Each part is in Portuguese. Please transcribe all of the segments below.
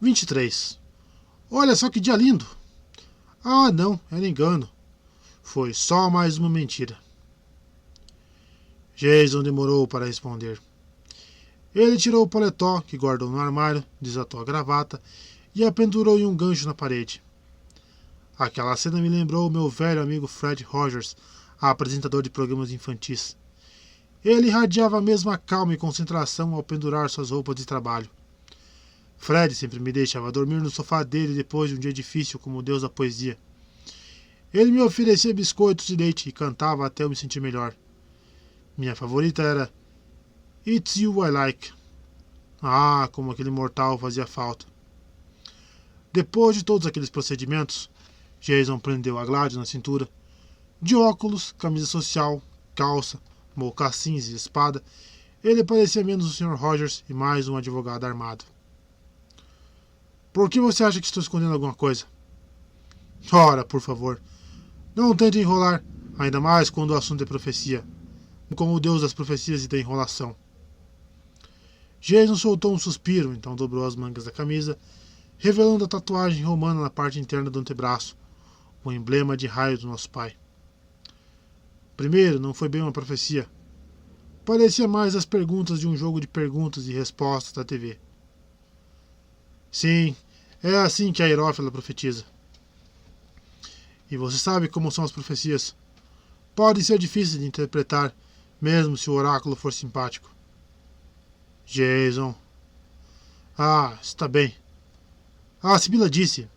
23. Olha só que dia lindo! Ah, não, era engano. Foi só mais uma mentira. Jason demorou para responder. Ele tirou o paletó que guardou no armário, desatou a gravata e a pendurou em um gancho na parede. Aquela cena me lembrou o meu velho amigo Fred Rogers, apresentador de programas infantis. Ele irradiava a mesma calma e concentração ao pendurar suas roupas de trabalho. Fred sempre me deixava dormir no sofá dele depois de um dia difícil como o deus da poesia. Ele me oferecia biscoitos e leite e cantava até eu me sentir melhor. Minha favorita era It's You I Like. Ah, como aquele mortal fazia falta. Depois de todos aqueles procedimentos, Jason prendeu a Gladys na cintura. De óculos, camisa social, calça, mocassins e espada, ele parecia menos o Sr. Rogers e mais um advogado armado. Por que você acha que estou escondendo alguma coisa? Ora, por favor, não tente enrolar, ainda mais quando o assunto é profecia, como o deus das profecias e da enrolação. Jason soltou um suspiro, então dobrou as mangas da camisa, revelando a tatuagem romana na parte interna do antebraço, o emblema de raio do nosso pai. Primeiro, não foi bem uma profecia. Parecia mais as perguntas de um jogo de perguntas e respostas da TV. Sim, é assim que a Hierófila profetiza. E você sabe como são as profecias. Podem ser difíceis de interpretar, mesmo se o oráculo for simpático. Jason. Ah, está bem. Ah, Sibila disse.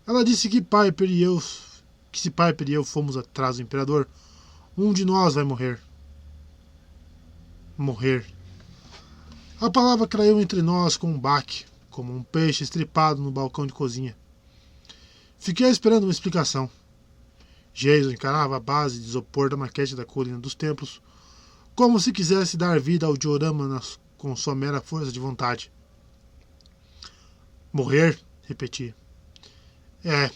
Ela disse que se Piper e eu fomos atrás do Imperador, um de nós vai morrer. Morrer. A palavra caiu entre nós com um baque, como um peixe estripado no balcão de cozinha. Fiquei esperando uma explicação. Jason encarava a base de isopor da maquete da colina dos templos, como se quisesse dar vida ao diorama com sua mera força de vontade. Morrer, repeti. É.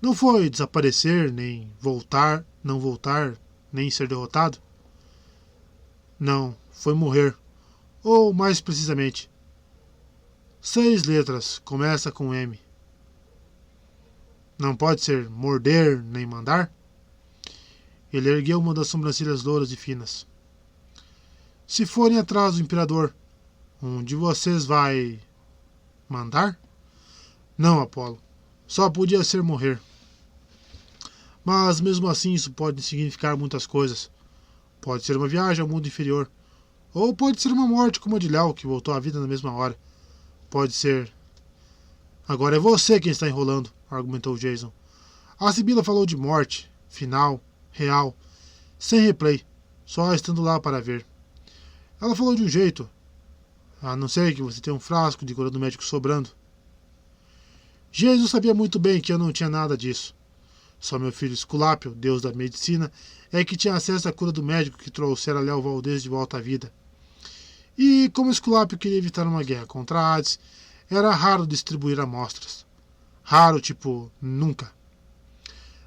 Não foi desaparecer, nem voltar, não voltar, nem ser derrotado? Não, foi morrer. Ou, mais precisamente, 6 letras, começa com M. Não pode ser morder nem mandar? Ele ergueu uma das sobrancelhas louras e finas. Se forem atrás do Imperador, um de vocês vai mandar? Não, Apolo. Só podia ser morrer. Mas mesmo assim isso pode significar muitas coisas. Pode ser uma viagem ao mundo inferior. Ou pode ser uma morte como a de Léo, que voltou à vida na mesma hora. Pode ser... Agora é você quem está enrolando, argumentou Jason. A Sibila falou de morte, final, real, sem replay, só estando lá para ver. Ela falou de um jeito, a não ser que você tenha um frasco de cura do médico sobrando. Jason sabia muito bem que eu não tinha nada disso. Só meu filho Esculápio, deus da medicina, é que tinha acesso à cura do médico que trouxera Léo Valdez de volta à vida. E como Esculápio queria evitar uma guerra contra a Hades, era raro distribuir amostras. Raro, tipo, nunca.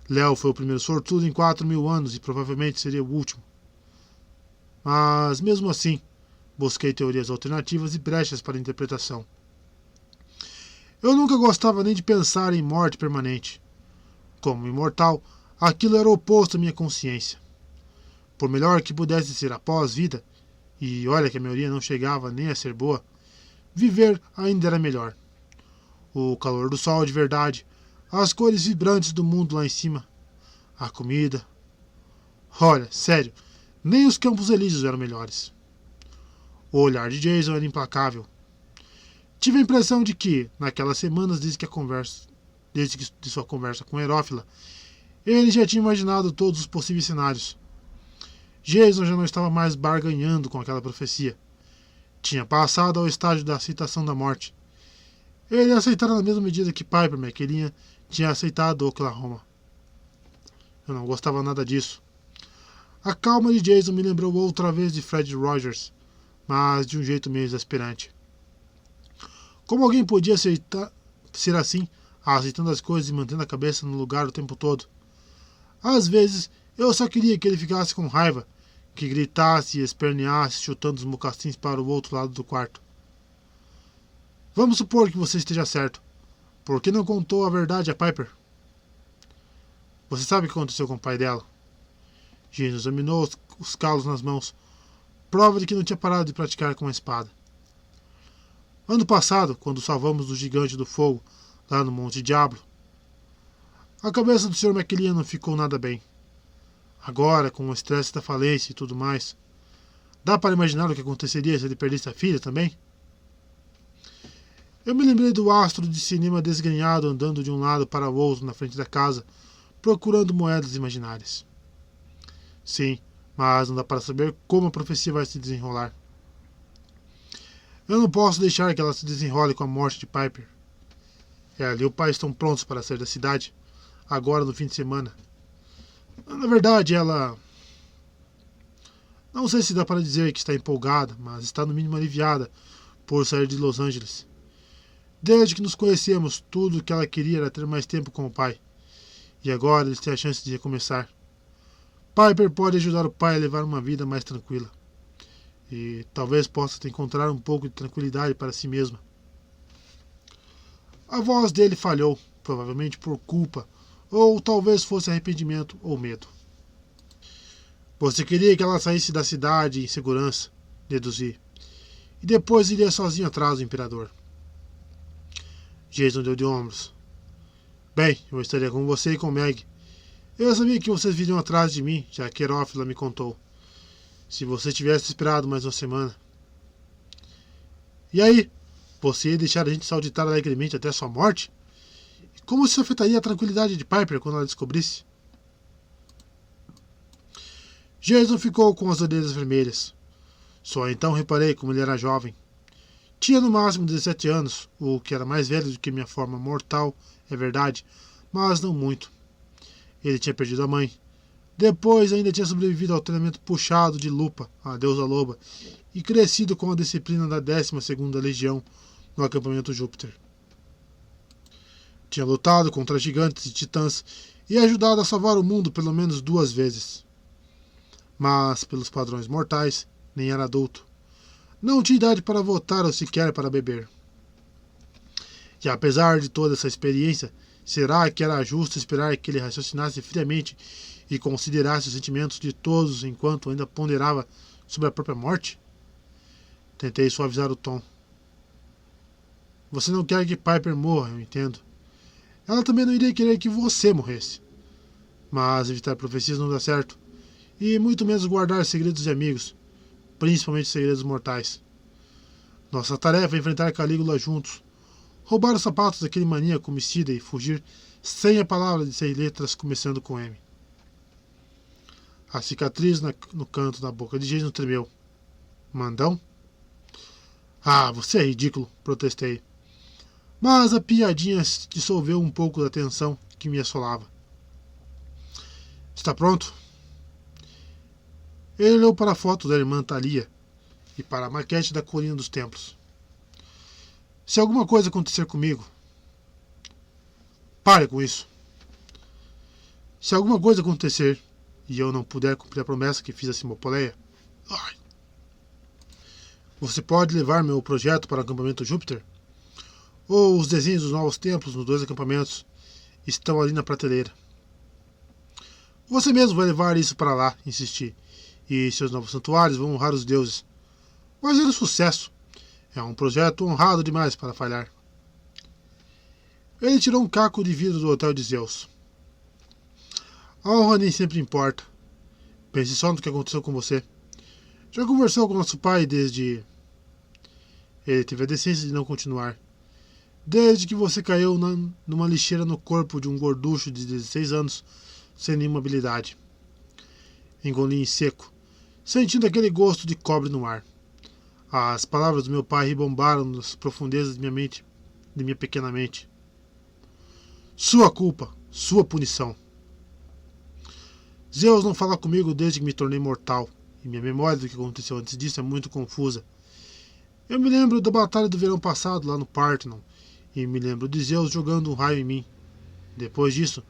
Léo foi o primeiro sortudo em 4.000 anos e provavelmente seria o último. Mas, mesmo assim, busquei teorias alternativas e brechas para a interpretação. Eu nunca gostava nem de pensar em morte permanente. Como imortal, aquilo era oposto à minha consciência. Por melhor que pudesse ser após vida, e olha que a maioria não chegava nem a ser boa, viver ainda era melhor. O calor do sol de verdade, as cores vibrantes do mundo lá em cima, a comida. Olha, sério, nem os Campos Elíseos eram melhores. O olhar de Jason era implacável. Tive a impressão de que, naquelas semanas desde de sua conversa com Herófila, ele já tinha imaginado todos os possíveis cenários. Jason já não estava mais barganhando com aquela profecia. Tinha passado ao estágio da aceitação da morte. Ele aceitara na mesma medida que Piper McElhinney tinha aceitado Oklahoma. Eu não gostava nada disso. A calma de Jason me lembrou outra vez de Fred Rogers, mas de um jeito meio exasperante. Como alguém podia ser assim, aceitando as coisas e mantendo a cabeça no lugar o tempo todo? Às vezes, eu só queria que ele ficasse com raiva, que gritasse e esperneasse chutando os mocassins para o outro lado do quarto. Vamos supor que você esteja certo. Por que não contou a verdade a Piper? Você sabe o que aconteceu com o pai dela? Jason examinou os calos nas mãos, prova de que não tinha parado de praticar com a espada. Ano passado, quando salvamos do gigante do fogo, lá no Monte Diablo, a cabeça do Sr. McLean não ficou nada bem. Agora, com o estresse da falência e tudo mais, dá para imaginar o que aconteceria se ele perdesse a filha também? Eu me lembrei do astro de cinema desgrenhado andando de um lado para o outro na frente da casa, procurando moedas imaginárias. Sim, mas não dá para saber como a profecia vai se desenrolar. Eu não posso deixar que ela se desenrole com a morte de Piper. Ela e o pai estão prontos para sair da cidade, agora no fim de semana. Na verdade, ela... Não sei se dá para dizer que está empolgada, mas está no mínimo aliviada por sair de Los Angeles. Desde que nos conhecemos, tudo o que ela queria era ter mais tempo com o pai. E agora eles têm a chance de recomeçar. Piper pode ajudar o pai a levar uma vida mais tranquila. E talvez possa encontrar um pouco de tranquilidade para si mesma. A voz dele falhou, provavelmente por culpa, ou talvez fosse arrependimento ou medo. Você queria que ela saísse da cidade em segurança, deduzi, e depois iria sozinho atrás do imperador. Jason deu de ombros. Bem, eu estaria com você e com Meg. Eu sabia que vocês viriam atrás de mim, já que Herófila me contou. Se você tivesse esperado mais uma semana. E aí? Você ia deixar a gente saltitar alegremente até sua morte? E como isso afetaria a tranquilidade de Piper quando ela descobrisse? Jason ficou com as orelhas vermelhas. Só então reparei como ele era jovem. Tinha no máximo 17 anos, o que era mais velho do que minha forma mortal, é verdade, mas não muito. Ele tinha perdido a mãe. Depois ainda tinha sobrevivido ao treinamento puxado de Lupa, a deusa loba, e crescido com a disciplina da 12ª Legião no acampamento Júpiter. Tinha lutado contra gigantes e titãs e ajudado a salvar o mundo pelo menos 2 vezes. Mas, pelos padrões mortais, nem era adulto. Não tinha idade para votar ou sequer para beber. E apesar de toda essa experiência, será que era justo esperar que ele raciocinasse friamente e considerasse os sentimentos de todos enquanto ainda ponderava sobre a própria morte? Tentei suavizar o tom. Você não quer que Piper morra, eu entendo. Ela também não iria querer que você morresse. Mas evitar profecias não dá certo. E muito menos guardar segredos de amigos, principalmente segredos mortais. Nossa tarefa é enfrentar Calígula juntos, roubar os sapatos daquele maníaco homicida e fugir sem a palavra de 6 letras começando com M. A cicatriz no canto da boca de Jason tremeu. Mandão? Ah, você é ridículo, protestei. Mas a piadinha dissolveu um pouco da tensão que me assolava. Está pronto? Ele olhou para a foto da irmã Thalia e para a maquete da Colina dos Templos. Se alguma coisa acontecer comigo... Pare com isso. Se alguma coisa acontecer e eu não puder cumprir a promessa que fiz a Simopoleia... Você pode levar meu projeto para o acampamento Júpiter? Ou os desenhos dos novos templos nos 2 acampamentos estão ali na prateleira. Você mesmo vai levar isso para lá, insisti. E seus novos santuários vão honrar os deuses. Vai ser um sucesso. É um projeto honrado demais para falhar. Ele tirou um caco de vidro do hotel de Zeus. A honra nem sempre importa. Pense só no que aconteceu com você. Já conversou com nosso pai desde... Ele teve a decência de não continuar. Desde que você caiu numa lixeira no corpo de um gorducho de 16 anos, sem nenhuma habilidade. Engoli em seco, sentindo aquele gosto de cobre no ar. As palavras do meu pai ribombaram nas profundezas de minha pequena mente. Sua culpa, sua punição. Zeus não fala comigo desde que me tornei mortal, e minha memória do que aconteceu antes disso é muito confusa. Eu me lembro da batalha do verão passado lá no Parthenon, e me lembro de Zeus jogando um raio em mim. Depois disso,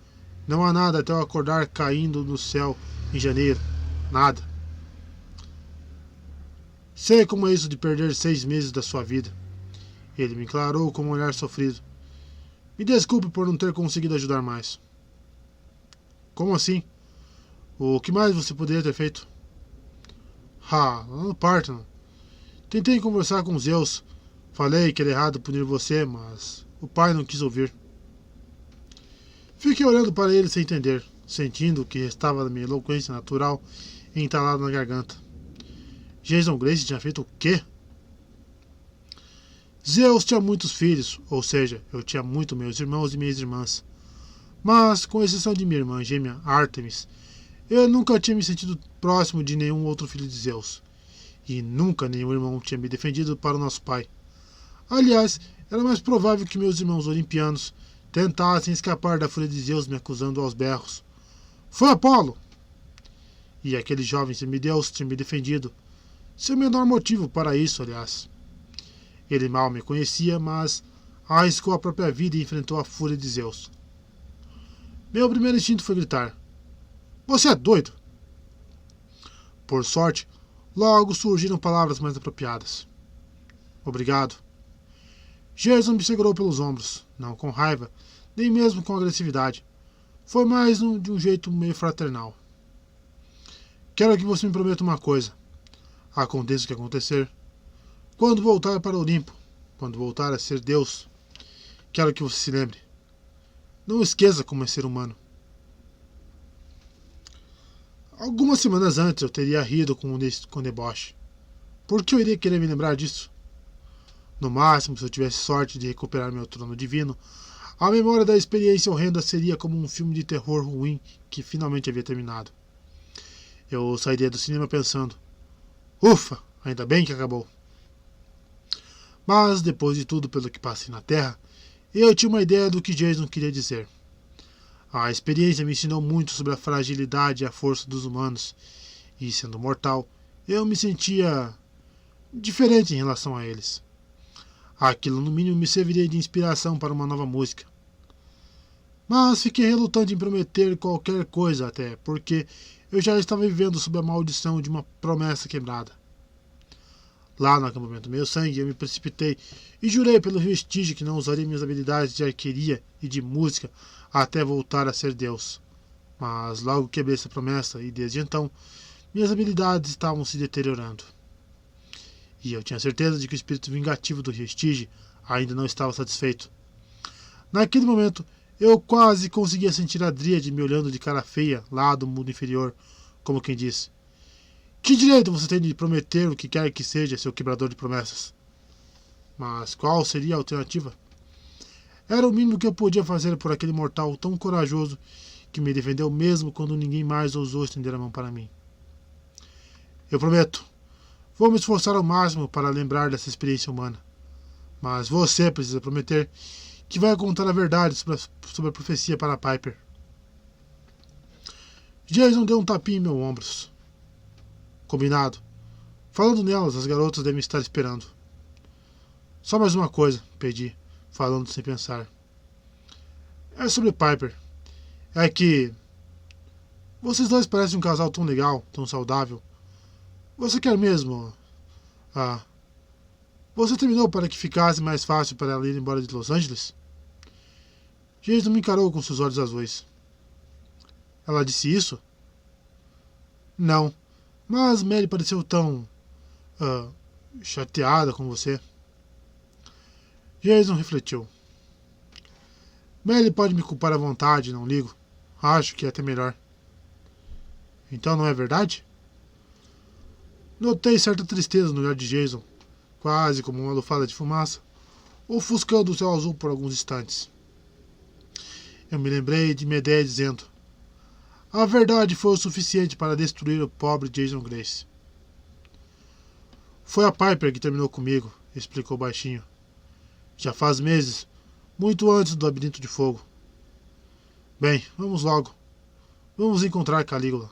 não há nada até eu acordar caindo no céu em janeiro. Nada. Sei como é isso de perder 6 meses da sua vida. Ele me encarou com um olhar sofrido. Me desculpe por não ter conseguido ajudar mais. Como assim? O que mais você poderia ter feito? Lá no Parthenon. Tentei conversar com Zeus. Falei que era errado punir você, mas o pai não quis ouvir. Fiquei olhando para ele sem entender, sentindo o que restava da minha eloquência natural entalada na garganta. Jason Grace tinha feito o quê? Zeus tinha muitos filhos, ou seja, eu tinha muito meus irmãos e minhas irmãs. Mas, com exceção de minha irmã gêmea Artemis, eu nunca tinha me sentido próximo de nenhum outro filho de Zeus. E nunca nenhum irmão tinha me defendido para o nosso pai. Aliás, era mais provável que meus irmãos olimpianos tentassem escapar da fúria de Zeus me acusando aos berros. Foi Apolo! E aquele jovem semideus tinha me defendido. Seu menor motivo para isso, aliás. Ele mal me conhecia, mas arriscou a própria vida e enfrentou a fúria de Zeus. Meu primeiro instinto foi gritar: Você é doido! Por sorte, logo surgiram palavras mais apropriadas. Obrigado. Jason me segurou pelos ombros, não com raiva, nem mesmo com agressividade. Foi mais de um jeito meio fraternal. Quero que você me prometa uma coisa. Aconteça o que acontecer. Quando voltar para o Olimpo, quando voltar a ser Deus, quero que você se lembre. Não esqueça como é ser humano. Algumas semanas antes eu teria rido com deboche. Por que eu iria querer me lembrar disso? No máximo, se eu tivesse sorte de recuperar meu trono divino, a memória da experiência horrenda seria como um filme de terror ruim que finalmente havia terminado. Eu sairia do cinema pensando: ufa, ainda bem que acabou. Mas, depois de tudo pelo que passei na Terra, eu tinha uma ideia do que Jason queria dizer. A experiência me ensinou muito sobre a fragilidade e a força dos humanos, e, sendo mortal, eu me sentia diferente em relação a eles. Aquilo, no mínimo, me serviria de inspiração para uma nova música. Mas fiquei relutante em prometer qualquer coisa até, porque eu já estava vivendo sob a maldição de uma promessa quebrada. Lá no acampamento Meio Sangue, eu me precipitei e jurei pelo vestígio que não usaria minhas habilidades de arqueria e de música até voltar a ser Deus. Mas logo quebrei essa promessa e, desde então, minhas habilidades estavam se deteriorando. E eu tinha certeza de que o espírito vingativo do vestígio ainda não estava satisfeito. Naquele momento, eu quase conseguia sentir a Dríade me olhando de cara feia lá do mundo inferior, como quem diz: que direito você tem de prometer o que quer que seja, seu quebrador de promessas? Mas qual seria a alternativa? Era o mínimo que eu podia fazer por aquele mortal tão corajoso que me defendeu mesmo quando ninguém mais ousou estender a mão para mim. Eu prometo. Vou me esforçar ao máximo para lembrar dessa experiência humana. Mas você precisa prometer que vai contar a verdade sobre a profecia para Piper. Jason deu um tapinha em meus ombros. Combinado. Falando nelas, as garotas devem estar esperando. Só mais uma coisa, pedi, falando sem pensar. É sobre Piper. É que vocês dois parecem um casal tão legal, tão saudável. Você quer mesmo... Você terminou para que ficasse mais fácil para ela ir embora de Los Angeles? Jason me encarou com seus olhos azuis. Ela disse isso? Não. Mas Mary pareceu tão... chateada com você. Jason refletiu. Mary pode me culpar à vontade, não ligo. Acho que é até melhor. Então não é verdade? Notei certa tristeza no olhar de Jason, quase como uma lufada de fumaça, ofuscando o céu azul por alguns instantes. Eu me lembrei de Medea dizendo: a verdade foi o suficiente para destruir o pobre Jason Grace. Foi a Piper que terminou comigo, explicou baixinho. Já faz meses, muito antes do labirinto de fogo. Bem, vamos logo. Vamos encontrar Calígula.